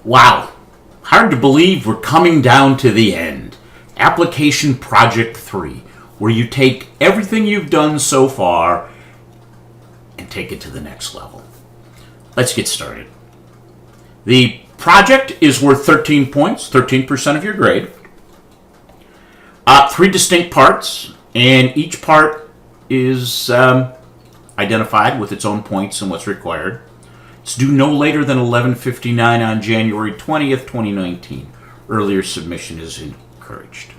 Wow, hard to believe we're coming down to the end. Application Project 3, where you take everything you've done so far and take it to the next level. Let's get started. The project is worth 13 points, 13% of your grade. 3 distinct parts, and each part is identified with its own points and what's required. It's due no later than 11:59 on January 20th, 2019. Earlier submission is encouraged.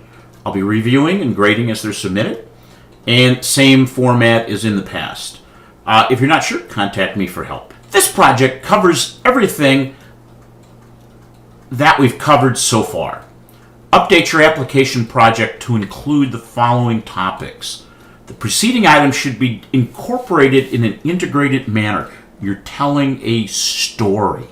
I'll be reviewing and grading as they're submitted, and same format as in the past. If you're not sure, contact me for help. This project covers everything that we've covered so far. Update your application project to include the following topics. The preceding items should be incorporated in an integrated manner. You're telling a story.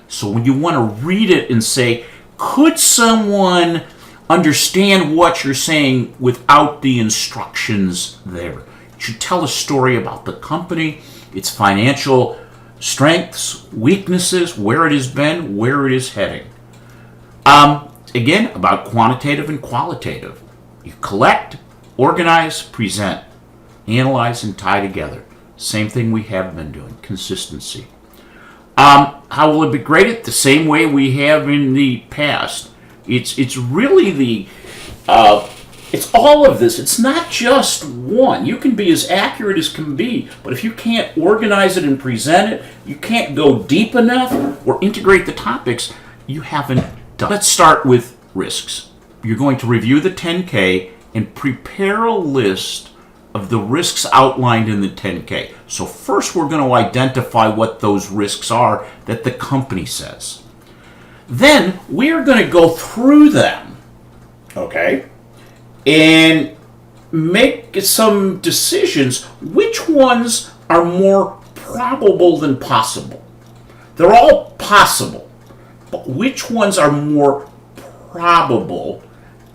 So when you want to read it and say, could someone understand what you're saying without the instructions there? You should tell a story about the company, its financial strengths, weaknesses, where it has been, where it is heading. Again, about quantitative and qualitative. You collect, organize, present, analyze, and tie together. Same thing we have been doing, consistency. How will it be graded? The same way we have in the past. It's really it's all of this. It's not just one. You can be as accurate as can be, but if you can't organize it and present it, you can't go deep enough or integrate the topics, you haven't done. Let's start with risks. You're going to review the 10K and prepare a list of the risks outlined in the 10K. So first we're going to identify what those risks are that the company says. Then we're going to go through them, okay, and make some decisions which ones are more probable than possible. They're all possible, but which ones are more probable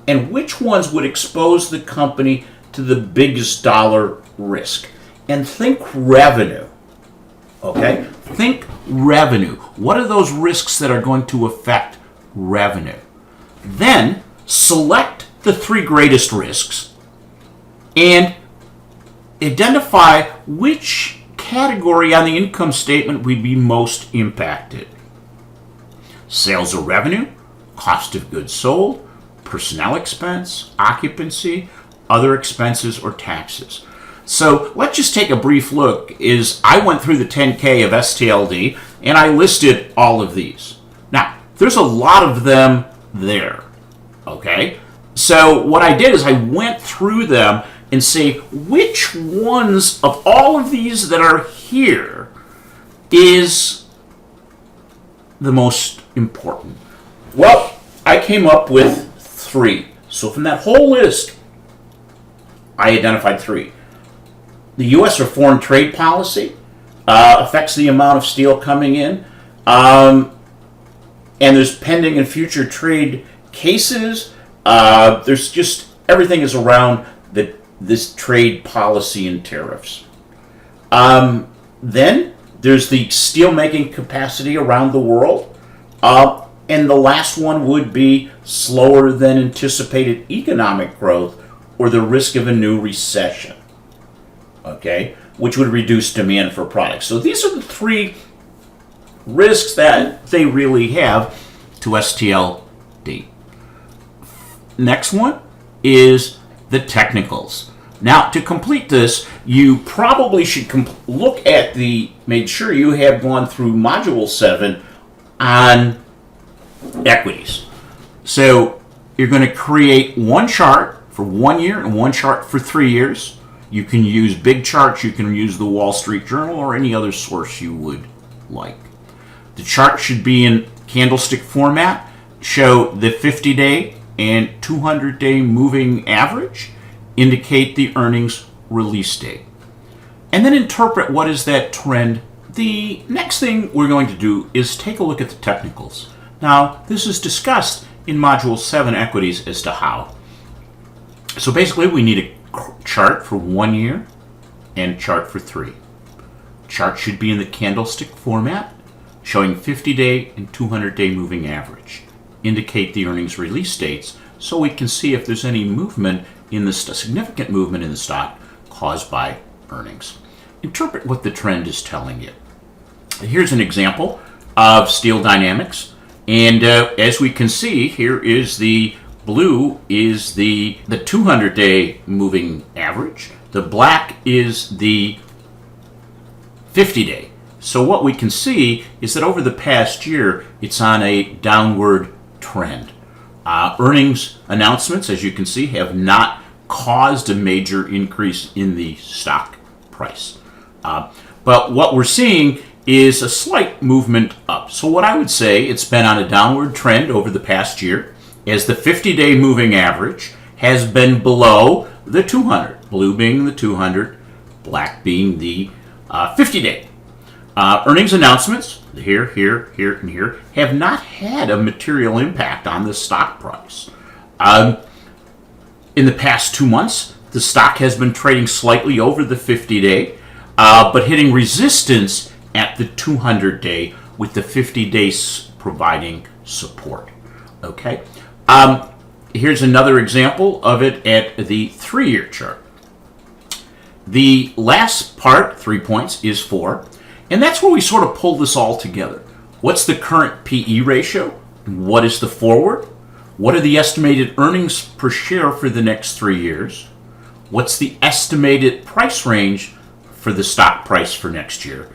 and which ones would expose the company to the biggest dollar risk? And think revenue, okay? Think revenue. What are those risks that are going to affect revenue? Then select the 3 greatest risks and identify which category on the income statement would be most impacted. Sales or revenue, cost of goods sold, personnel expense, occupancy, other expenses, or taxes. So let's just take a brief look. I went through the 10K of STLD and I listed all of these. Now, there's a lot of them there, okay? So what I did is I went through them and say which ones of all of these that are here is the most important. Well, I came up with 3. So from that whole list, I identified 3. The U.S. or foreign trade policy affects the amount of steel coming in. And there's pending and future trade cases. There's just everything is around this trade policy and tariffs. Then there's the steel making capacity around the world. And the last one would be slower than anticipated economic growth or the risk of a new recession, okay, which would reduce demand for products. So these are the 3 risks that they really have to STLD. Next one is the technicals. Now, to complete this, you probably should look at make sure you have gone through Module 7 on equities. So you're going to create one chart for 1 year and one chart for 3 years. You can use big charts, you can use the Wall Street Journal or any other source you would like. The chart should be in candlestick format, show the 50-day and 200-day moving average, indicate the earnings release date. And then interpret what is that trend. The next thing we're going to do is take a look at the technicals. Now, this is discussed in Module 7 Equities as to how. So basically, we need a chart for 1 year and chart for 3. Chart should be in the candlestick format, showing 50-day and 200-day moving average indicate the earnings release dates, so we can see if there's any movement in the significant movement in the stock caused by earnings. Interpret what the trend is telling you. Here's an example of Steel Dynamics, and as we can see, here is the blue is the 200-day moving average. The black is the 50-day. So what we can see is that over the past year, it's on a downward trend. Earnings announcements, as you can see, have not caused a major increase in the stock price. But what we're seeing is a slight movement up. So what I would say, it's been on a downward trend over the past year, as the 50-day moving average has been below the 200, blue being the 200, black being the 50-day. Earnings announcements, here, and here, have not had a material impact on the stock price. In the past 2 months, the stock has been trading slightly over the 50-day, but hitting resistance at the 200-day, with the 50-day providing support. Okay. Here's another example of it at the 3-year chart. The last part, 3 points, is 4. And that's where we sort of pull this all together. What's the current PE ratio? What is the forward? What are the estimated earnings per share for the next 3 years? What's the estimated price range for the stock price for next year?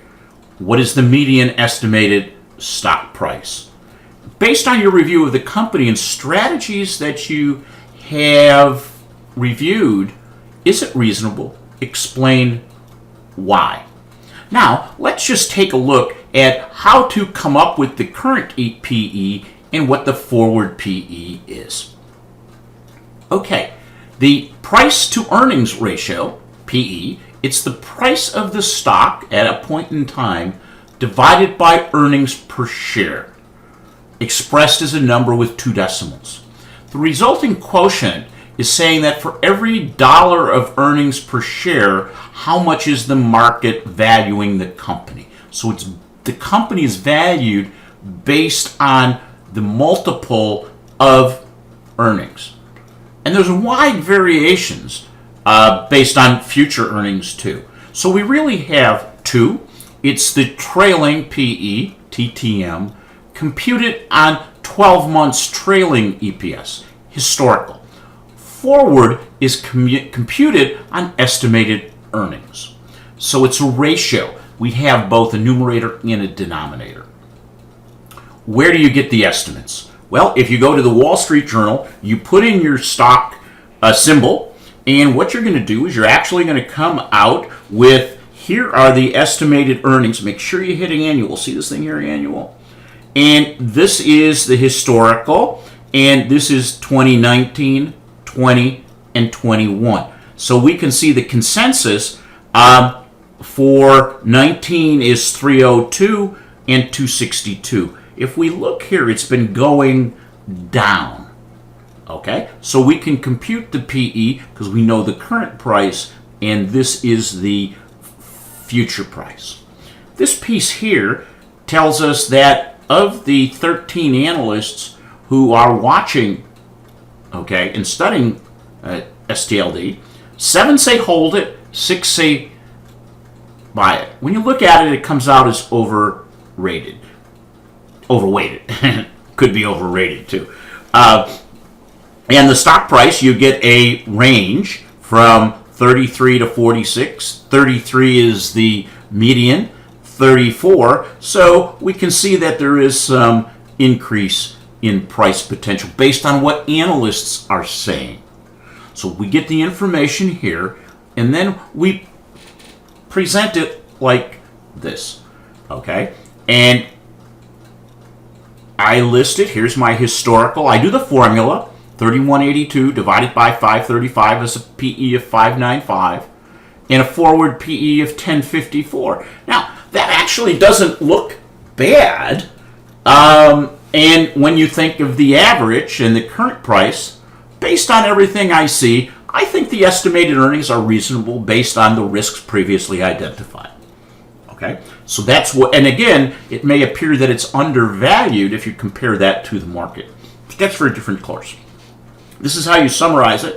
What is the median estimated stock price? Based on your review of the company and strategies that you have reviewed, is it reasonable? Explain why. Now, let's just take a look at how to come up with the current PE and what the forward PE is. Okay, the price to earnings ratio, PE, it's the price of the stock at a point in time divided by earnings per share, expressed as a number with 2 decimals. The resulting quotient is saying that for every dollar of earnings per share, how much is the market valuing the company? So it's the company is valued based on the multiple of earnings. And there's wide variations based on future earnings too. So we really have 2. It's the trailing PE, TTM, computed on 12 months trailing EPS, historical. Forward is computed on estimated earnings. So it's a ratio. We have both a numerator and a denominator. Where do you get the estimates? Well, if you go to the Wall Street Journal, you put in your stock symbol, and what you're going to do is you're actually going to come out with, here are the estimated earnings. Make sure you're hitting annual. See this thing here, annual? And this is the historical, and this is 2019, 20, and 21. So we can see the consensus for 19 is 302 and 262. If we look here, it's been going down. Okay, so we can compute the PE because we know the current price, and this is the future price. This piece here tells us that of the 13 analysts who are watching, okay, and studying STLD, 7 say hold it, 6 say buy it. When you look at it, it comes out as overweighted. Could be overrated too. And the stock price, you get a range from 33 to 46. 33 is the median, 34. So we can see that there is some increase in price potential based on what analysts are saying. So we get the information here, and then we present it like this, okay? And I list it. Here's my historical. I do the formula. 3182 divided by 535 is a PE of 595 and a forward PE of 1054. Now, that actually doesn't look bad. And when you think of the average and the current price, based on everything I see, I think the estimated earnings are reasonable based on the risks previously identified. Okay? So that's what, and again, it may appear that it's undervalued if you compare that to the market. But that's for a different course. This is how you summarize it.